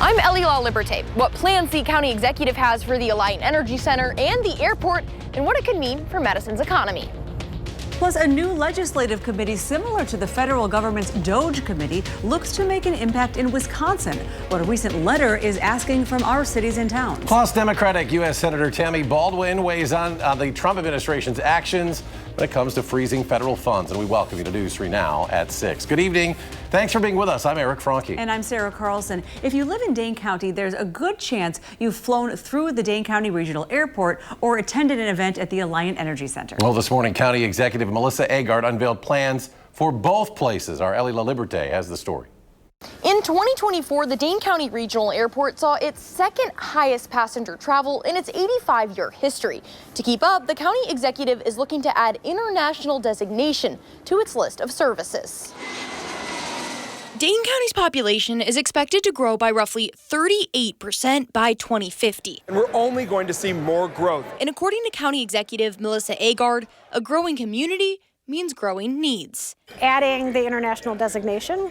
I'm Ellie Liberté. What plans the county executive has for the Alliant Energy Center and the airport, and what it could mean for Madison's economy. Plus, a new legislative committee similar to the federal government's DOGE committee looks to make an impact in Wisconsin, what a recent letter is asking from our cities and towns. Plus, Democratic U.S. Senator Tammy Baldwin weighs on the Trump administration's actions when it comes to freezing federal funds. And we welcome you to News 3 Now at 6. Good evening. Thanks for being with us. I'm Eric Franke. And I'm Sarah Carlson. If you live in Dane County, there's a good chance you've flown through the Dane County Regional Airport or attended an event at the Alliant Energy Center. Well, this morning, County Executive Melissa Agard unveiled plans for both places. Our Ellie Liberté has the story. In 2024, the Dane County Regional Airport saw its second highest passenger travel in its 85-year history. To keep up, the county executive is looking to add international designation to its list of services. Dane County's population is expected to grow by roughly 38% by 2050. And we're only going to see more growth. And according to County Executive Melissa Agard, a growing community means growing needs. Adding the international designation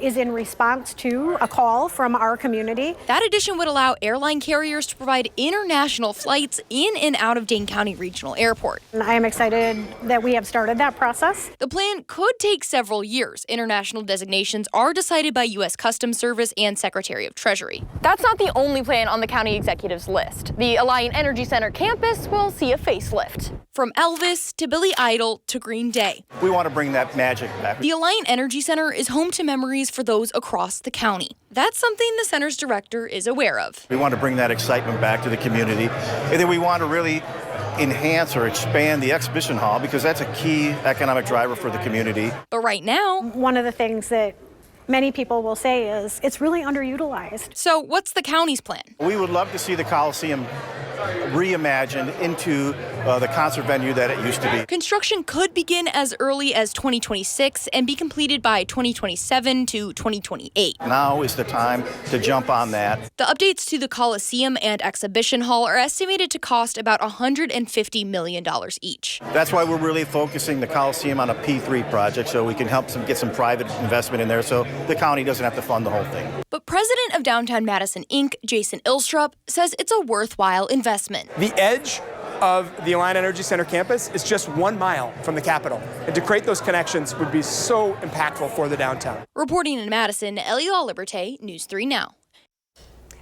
is in response to a call from our community. That addition would allow airline carriers to provide international flights in and out of Dane County Regional Airport. And I am excited that we have started that process. The plan could take several years. International designations are decided by U.S. Customs Service and Secretary of Treasury. That's not the only plan on the county executive's list. The Alliant Energy Center campus will see a facelift. From Elvis to Billy Idol to Green Day. We want to bring that magic back. The Alliant Energy Center is home to memories for those across the county. That's something the center's director is aware of. We want to bring that excitement back to the community. And then we want to really enhance or expand the exhibition hall because that's a key economic driver for the community. But right now, one of the things that many people will say is it's really underutilized. So what's the county's plan? We would love to see the Coliseum reimagined into the concert venue that it used to be. Construction could begin as early as 2026 and be completed by 2027 to 2028. Now is the time to jump on that. The updates to the Coliseum and Exhibition Hall are estimated to cost about $150 million each. That's why we're really focusing the Coliseum on a P3 project so we can help get some private investment in there so the county doesn't have to fund the whole thing. But President of Downtown Madison, Inc., Jason Ilstrup, says it's a worthwhile investment. The edge of the Alliant Energy Center campus is just 1 mile from the Capitol. And to create those connections would be so impactful for the downtown. Reporting in Madison, Ellie Liberté, News 3 Now.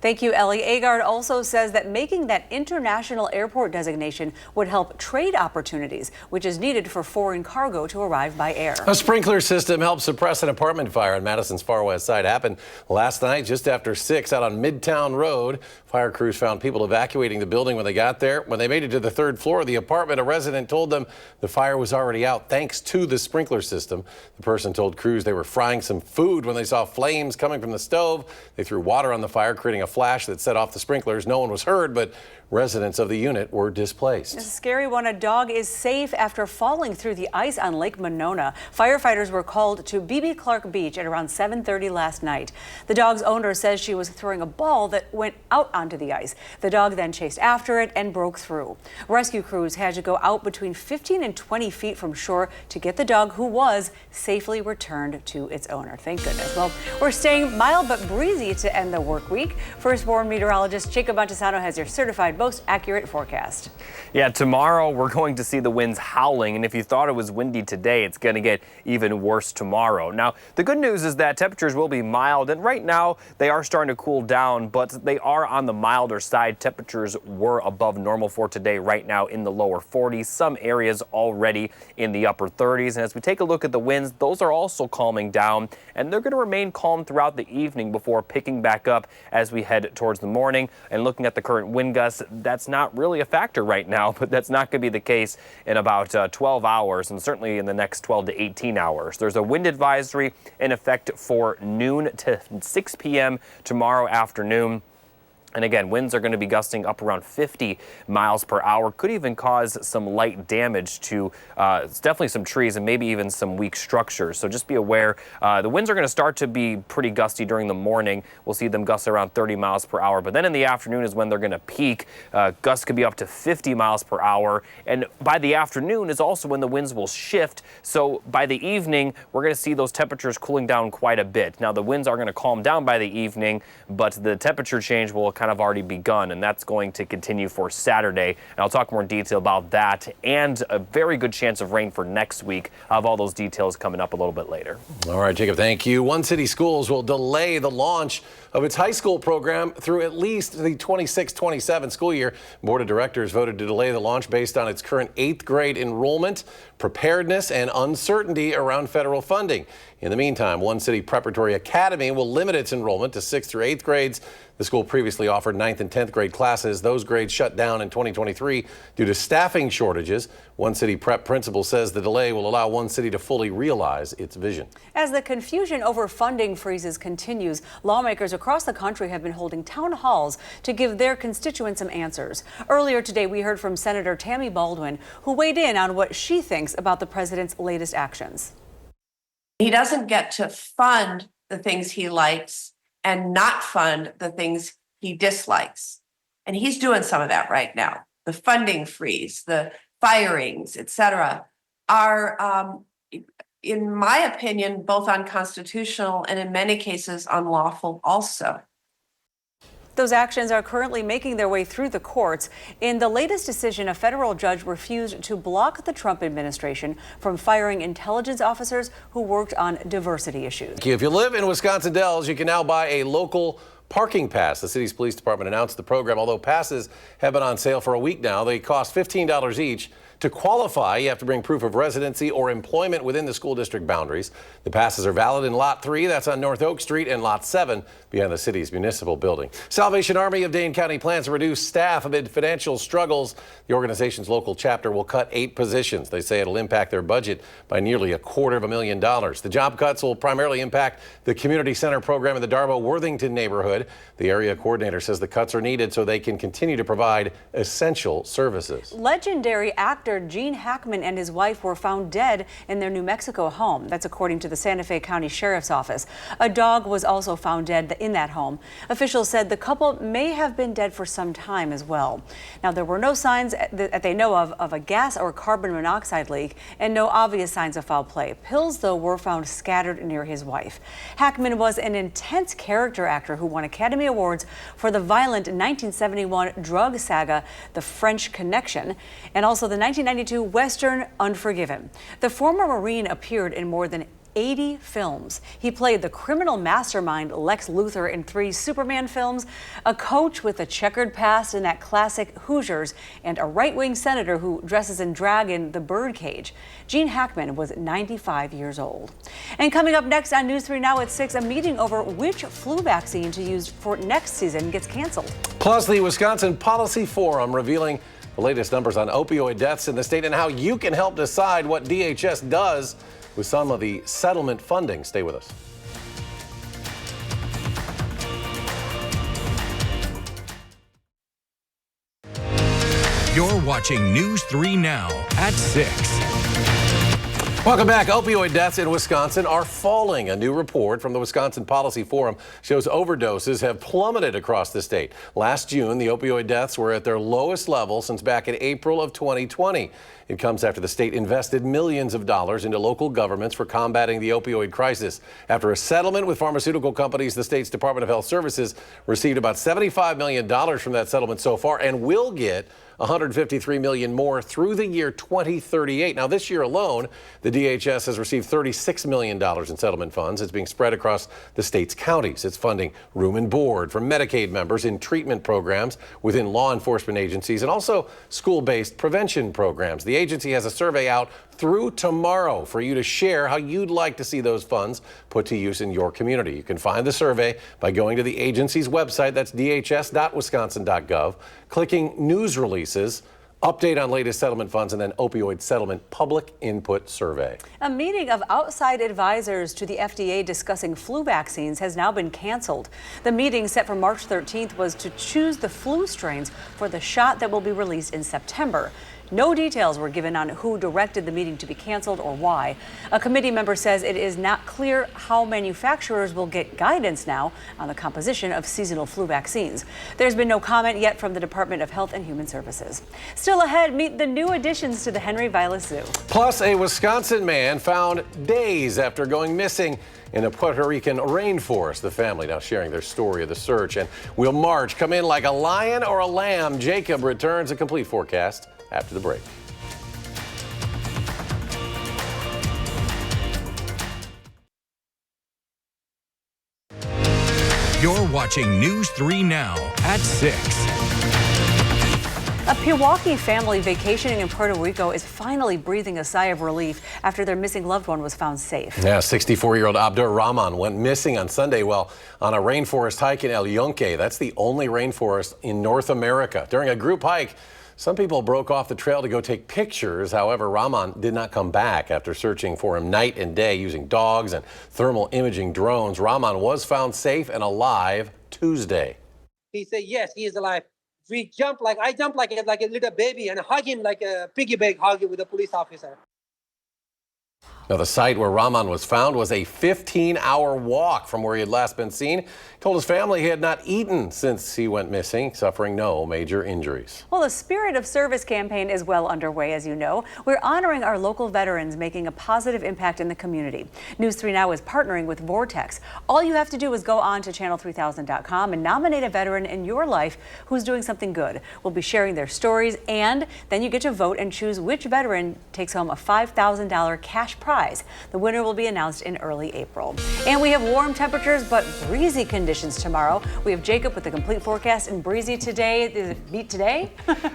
Thank you, Ellie. Agard also says that making that international airport designation would help trade opportunities, which is needed for foreign cargo to arrive by air. A sprinkler system helped suppress an apartment fire on Madison's far west side. Happened last night just after 6 out on Midtown Road. Fire crews found people evacuating the building when they got there. When they made it to the 3rd floor of the apartment, a resident told them the fire was already out thanks to the sprinkler system. The person told crews they were frying some food when they saw flames coming from the stove. They threw water on the fire, creating a flash that set off the sprinklers. No one was hurt, but residents of the unit were displaced. It's a scary one. A dog is safe after falling through the ice on Lake Monona. Firefighters were called to B.B. Clark Beach at around 7:30 last night. The dog's owner says she was throwing a ball that went out onto the ice. The dog then chased after it and broke through. Rescue crews had to go out between 15 and 20 feet from shore to get the dog, who was safely returned to its owner. Thank goodness. Well, we're staying mild but breezy to end the work week. Firstborn meteorologist Jacob Montesano has your certified most accurate forecast. Yeah, tomorrow we're going to see the winds howling, and if you thought it was windy today, it's going to get even worse tomorrow. Now, the good news is that temperatures will be mild, and right now they are starting to cool down, but they are on the milder side. Temperatures were above normal for today, right now in the lower 40s, some areas already in the upper 30s. And as we take a look at the winds, those are also calming down, and they're going to remain calm throughout the evening before picking back up as we head towards the morning. And looking at the current wind gusts, that's not really a factor right now, but that's not going to be the case in about 12 hours and certainly in the next 12 to 18 hours. There's a wind advisory in effect for noon to 6 p.m. tomorrow afternoon. And again, winds are going to be gusting up around 50 miles per hour. Could even cause some light damage to definitely some trees and maybe even some weak structures. So just be aware. The winds are going to start to be pretty gusty during the morning. We'll see them gust around 30 miles per hour. But then in the afternoon is when they're going to peak. Gusts could be up to 50 miles per hour. And by the afternoon is also when the winds will shift. So by the evening, we're going to see those temperatures cooling down quite a bit. Now, the winds are going to calm down by the evening, but the temperature change will kind of already begun, and that's going to continue for Saturday. And I'll talk more in detail about that and a very good chance of rain for next week. I'll have all those details coming up a little bit later. All right, Jacob, thank you. One City Schools will delay the launch of its high school program through at least the 26-27 school year. Board of Directors voted to delay the launch based on its current 8th grade enrollment, preparedness, and uncertainty around federal funding. In the meantime, One City Preparatory Academy will limit its enrollment to 6th through 8th grades. The school previously offered 9th and 10th grade classes. Those grades shut down in 2023 due to staffing shortages. One City Prep principal says the delay will allow One City to fully realize its vision. As the confusion over funding freezes continues, lawmakers across the country have been holding town halls to give their constituents some answers. Earlier today, we heard from Senator Tammy Baldwin, who weighed in on what she thinks about the president's latest actions. He doesn't get to fund the things he likes and not fund the things he dislikes. And he's doing some of that right now. The funding freeze, the firings, et cetera, are, in my opinion, both unconstitutional and in many cases unlawful also. Those actions are currently making their way through the courts. In the latest decision, a federal judge refused to block the Trump administration from firing intelligence officers who worked on diversity issues. If you live in Wisconsin Dells, you can now buy a local parking pass. The city's police department announced the program. Although passes have been on sale for a week now, they cost $15 each. To qualify, you have to bring proof of residency or employment within the school district boundaries. The passes are valid in Lot 3, that's on North Oak Street, and Lot 7 behind the city's municipal building. Salvation Army of Dane County plans to reduce staff amid financial struggles. The organization's local chapter will cut 8 positions. They say it'll impact their budget by nearly $250,000. The job cuts will primarily impact the community center program in the Darbo-Worthington neighborhood. The area coordinator says the cuts are needed so they can continue to provide essential services. Legendary actor Gene Hackman and his wife were found dead in their New Mexico home. That's according to the Santa Fe County Sheriff's Office. A dog was also found dead in that home. Officials said the couple may have been dead for some time as well. Now, there were no signs that they know of a gas or carbon monoxide leak and no obvious signs of foul play. Pills, though, were found scattered near his wife. Hackman was an intense character actor who won Academy Awards for the violent 1971 drug saga, The French Connection, and also the 1992 Western Unforgiven. The former Marine appeared in more than 80 films. He played the criminal mastermind Lex Luthor in 3 Superman films, a coach with a checkered past in that classic Hoosiers, and a right-wing senator who dresses in drag in The Birdcage. Gene Hackman was 95 years old. And coming up next on News 3 Now at 6, a meeting over which flu vaccine to use for next season gets canceled. Plus, the Wisconsin Policy Forum revealing the latest numbers on opioid deaths in the state and how you can help decide what DHS does with some of the settlement funding. Stay with us. You're watching News 3 Now at 6. Welcome back. Opioid deaths in Wisconsin are falling. A new report from the Wisconsin Policy Forum shows overdoses have plummeted across the state. Last June, the opioid deaths were at their lowest level since back in April of 2020. It comes after the state invested millions of dollars into local governments for combating the opioid crisis. After a settlement with pharmaceutical companies, the state's Department of Health Services received about $75 million from that settlement so far and will get $153 million more through the year 2038. Now, this year alone, the DHS has received $36 million in settlement funds. It's being spread across the state's counties. It's funding room and board for Medicaid members in treatment programs within law enforcement agencies and also school-based prevention programs. The agency has a survey out through tomorrow for you to share how you'd like to see those funds put to use in your community. You can find the survey by going to the agency's website, that's dhs.wisconsin.gov, clicking news releases Update on latest settlement funds and then opioid settlement public input survey. A meeting of outside advisors to the FDA discussing flu vaccines has now been canceled. The meeting set for March 13th was to choose the flu strains for the shot that will be released in September. No details were given on who directed the meeting to be canceled or why. A committee member says it is not clear how manufacturers will get guidance now on the composition of seasonal flu vaccines. There's been no comment yet from the Department of Health and Human Services. Still ahead, meet the new additions to the Henry Vilas Zoo. Plus, a Wisconsin man found days after going missing in a Puerto Rican rainforest. The family now sharing their story of the search. And will March come in like a lion or a lamb? Jacob returns. A complete forecast after the break. You're watching News 3 Now at 6. A Pewaukee family vacationing in Puerto Rico is finally breathing a sigh of relief after their missing loved one was found safe. Yeah, 64-year-old Abdur Rahman went missing on Sunday while on a rainforest hike in El Yunque. That's the only rainforest in North America. During a group hike, some people broke off the trail to go take pictures. However, Rahman did not come back after searching for him night and day using dogs and thermal imaging drones. Rahman was found safe and alive Tuesday. He said, yes, he is alive. I jumped like a little baby and hug him like a piggy bank hug with a police officer. Now, the site where Rahman was found was a 15-hour walk from where he had last been seen. He told his family he had not eaten since he went missing, suffering no major injuries. Well, the Spirit of Service campaign is well underway, as you know. We're honoring our local veterans, making a positive impact in the community. News 3 Now is partnering with Vortex. All you have to do is go on to channel3000.com and nominate a veteran in your life who's doing something good. We'll be sharing their stories, and then you get to vote and choose which veteran takes home a $5,000 cash prize. The winner will be announced in early April. And we have warm temperatures but breezy conditions tomorrow. We have Jacob with the complete forecast and breezy today. Is it beat today?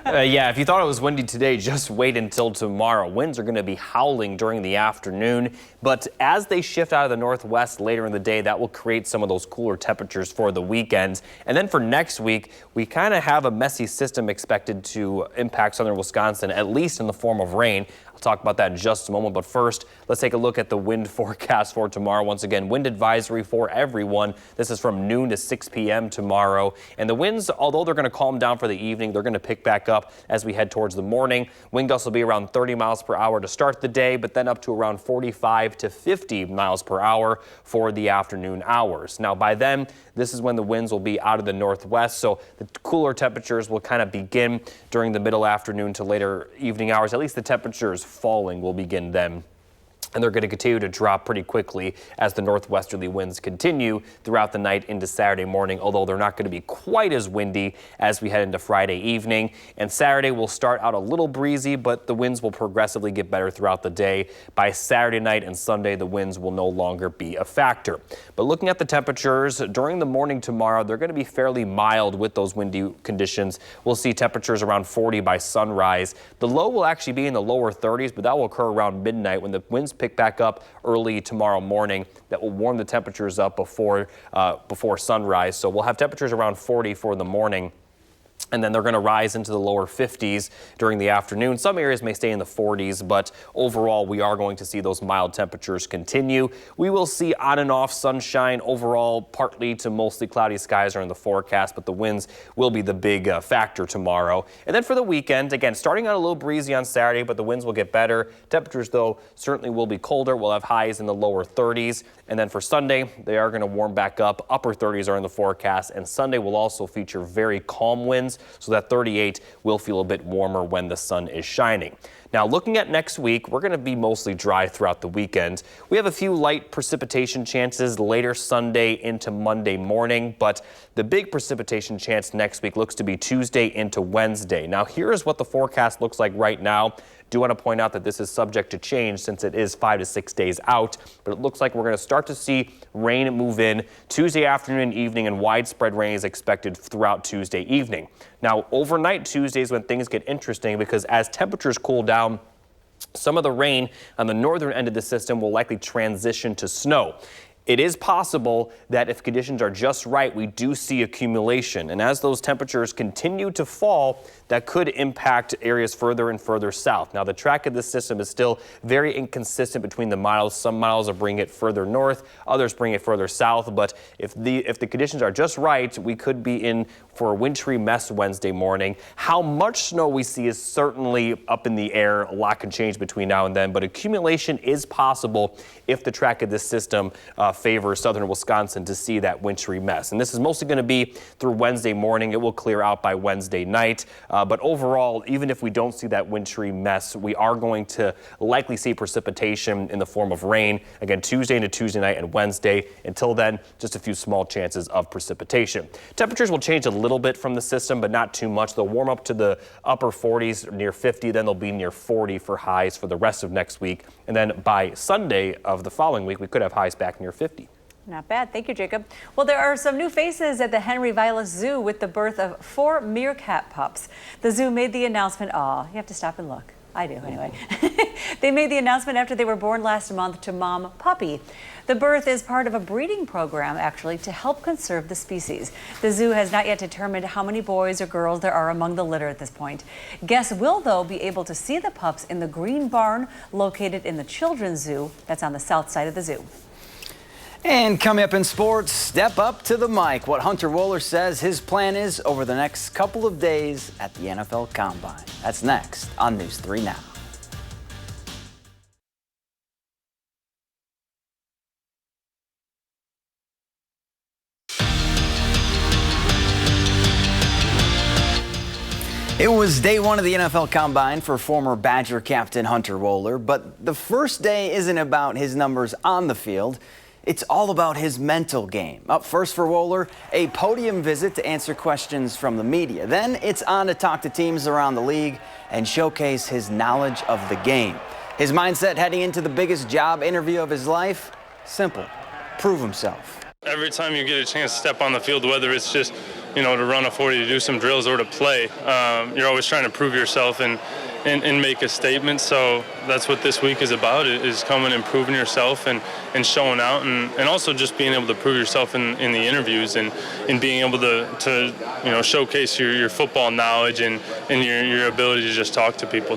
Yeah, if you thought it was windy today, just wait until tomorrow. Winds are going to be howling during the afternoon, but as they shift out of the northwest later in the day, that will create some of those cooler temperatures for the weekend. And then for next week, we kind of have a messy system expected to impact southern Wisconsin, at least in the form of rain. I'll talk about that in just a moment, but first, let's take a look at the wind forecast for tomorrow. Once again, wind advisory for everyone. This is from noon to 6 p.m. tomorrow. And the winds, although they're going to calm down for the evening, they're going to pick back up as we head towards the morning. Wind gusts will be around 30 miles per hour to start the day, but then up to around 45 to 50 miles per hour for the afternoon hours. Now, by then, this is when the winds will be out of the northwest, so the cooler temperatures will kind of begin during the middle afternoon to later evening hours. At least the temperatures falling will begin then. And they're going to continue to drop pretty quickly as the northwesterly winds continue throughout the night into Saturday morning, although they're not going to be quite as windy as we head into Friday evening. And Saturday will start out a little breezy, but the winds will progressively get better throughout the day. By Saturday night and Sunday, the winds will no longer be a factor. But looking at the temperatures during the morning tomorrow, they're going to be fairly mild with those windy conditions. We'll see temperatures around 40 by sunrise. The low will actually be in the lower 30s, but that will occur around midnight when the winds pick back up early tomorrow morning. That will warm the temperatures up before sunrise. So we'll have temperatures around 40 for the morning. And then they're going to rise into the lower 50s during the afternoon. Some areas may stay in the 40s, but overall, we are going to see those mild temperatures continue. We will see on and off sunshine. Overall, partly to mostly cloudy skies are in the forecast, but the winds will be the big factor tomorrow. And then for the weekend, again, starting out a little breezy on Saturday, but the winds will get better. Temperatures, though, certainly will be colder. We'll have highs in the lower 30s. And then for Sunday, they are going to warm back up. Upper 30s are in the forecast, and Sunday will also feature very calm winds, so that 38 will feel a bit warmer when the sun is shining. Now, looking at next week, we're going to be mostly dry throughout the weekend. We have a few light precipitation chances later Sunday into Monday morning, but the big precipitation chance next week looks to be Tuesday into Wednesday. Now, here is what the forecast looks like right now. Do want to point out that this is subject to change since it is 5 to 6 days out, but it looks like we're going to start to see rain move in Tuesday afternoon and evening, and widespread rain is expected throughout Tuesday evening. Now, overnight Tuesday is when things get interesting, because as temperatures cool down, some of the rain on the northern end of the system will likely transition to snow. it is possible that if conditions are just right, we do see accumulation. And as those temperatures continue to fall, that could impact areas further and further south. Now, the track of this system is still very inconsistent between the miles. Some miles are bringing it further north, others bring it further south. But if the conditions are just right, we could be in for a wintry mess Wednesday morning. How much snow we see is certainly up in the air. A lot can change between now and then, but accumulation is possible if the track of this system favors southern Wisconsin to see that wintry mess. And this is mostly going to be through Wednesday morning. It will clear out by Wednesday night. But overall, even if we don't see that wintry mess, we are going to likely see precipitation in the form of rain. Again, Tuesday into Tuesday night and Wednesday. Until then, just a few small chances of precipitation. Temperatures will change a little bit from the system, but not too much. They'll warm up to the upper 40s, near 50. Then they'll be near 40 for highs for the rest of next week. And then by Sunday of the following week, we could have highs back near 50. Not bad. Thank you, Jacob. Well, there are some new faces at the Henry Vilas Zoo with the birth of 4 meerkat pups. The zoo made the announcement. Oh, you have to stop and look. I do, anyway. They made the announcement after they were born last month to Mom Puppy. The birth is part of a breeding program, actually, to help conserve the species. The zoo has not yet determined how many boys or girls there are among the litter at this point. Guests will, though, be able to see the pups in the Green Barn located in the Children's Zoo. That's on the south side of the zoo. And coming up in sports, step up to the mic. What Hunter Wohler says his plan is over the next couple of days at the NFL Combine. That's next on News 3 Now. It was day 1 of the NFL Combine for former Badger captain Hunter Wohler, but the first day isn't about his numbers on the field. It's all about his mental game. Up first for Wohler, a podium visit to answer questions from the media. Then it's on to talk to teams around the league and showcase his knowledge of the game. His mindset heading into the biggest job interview of his life? Simple. Prove himself. Every time you get a chance to step on the field, whether it's just, to run a 40, to do some drills, or to play, you're always trying to prove yourself and make a statement. So that's what this week is about, is coming and proving yourself and showing out, and also just being able to prove yourself in the interviews and being able to showcase your football knowledge and your ability to just talk to people.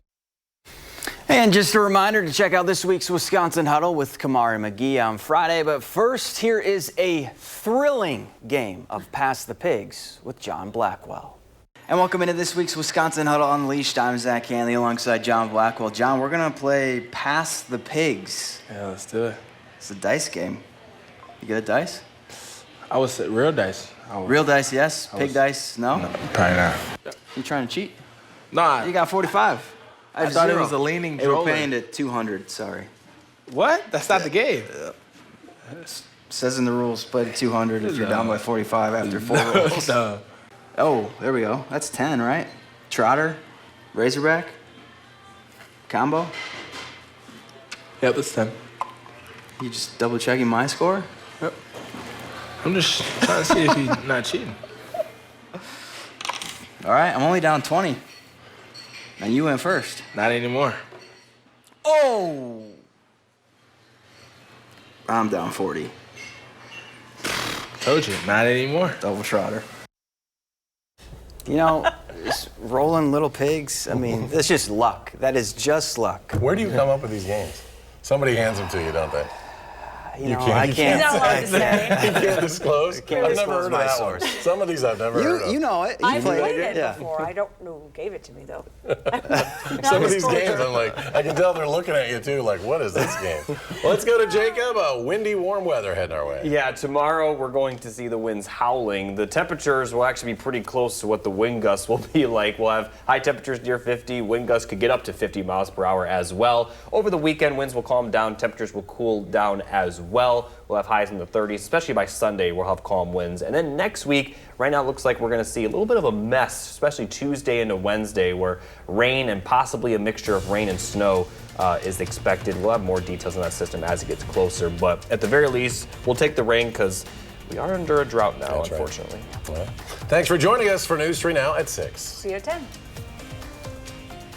And just a reminder to check out this week's Wisconsin Huddle with Kamari McGee on Friday. But first, here is a thrilling game of Pass the Pigs with John Blackwell. And welcome into this week's Wisconsin Huddle Unleashed. I'm Zach Hanley alongside John Blackwell. John, we're going to play Pass the Pigs. Yeah, let's do it. It's a dice game. You good at dice? I would say real dice. Real dice, yes. Pig dice, no? No, probably not. You trying to cheat? Nah. You got 45. I thought it was a leaning They were drawer. paying to 200, sorry. What? That's not the game. Says in the rules, play to 200 if you're down by 45 after 4 rolls. No. Oh, there we go. That's 10, right? Trotter, Razorback, combo. Yep, that's 10. You just double checking my score? Yep. I'm just trying to see if he's not cheating. All right, I'm only down 20. And you went first. Not anymore. Oh! I'm down 40. Told you, not anymore. Double Trotter. Just rolling little pigs. I mean, that's just luck. That is just luck. Where do you come up with these games? Somebody hands them to you, don't they? I can't. You can't disclose? I've never heard of that source. one. Some of these I've never heard of. You know it. I've played it before. I don't know who gave it to me, though. Some of these games, I'm like, I can tell they're looking at you, too, like, what is this game? Let's go to Jacob. Windy, warm weather heading our way. Yeah, tomorrow we're going to see the winds howling. The temperatures will actually be pretty close to what the wind gusts will be like. We'll have high temperatures near 50. Wind gusts could get up to 50 miles per hour as well. Over the weekend, winds will calm down. Temperatures will cool down as well. We'll have highs in the 30s, especially by Sunday. We'll have calm winds. And then next week, right now it looks like we're going to see a little bit of a mess, especially Tuesday into Wednesday, where rain and possibly a mixture of rain and snow is expected. We'll have more details on that system as it gets closer. But at the very least, we'll take the rain because we are under a drought now, unfortunately. Well, thanks for joining us for News 3 Now at 6. See you at 10.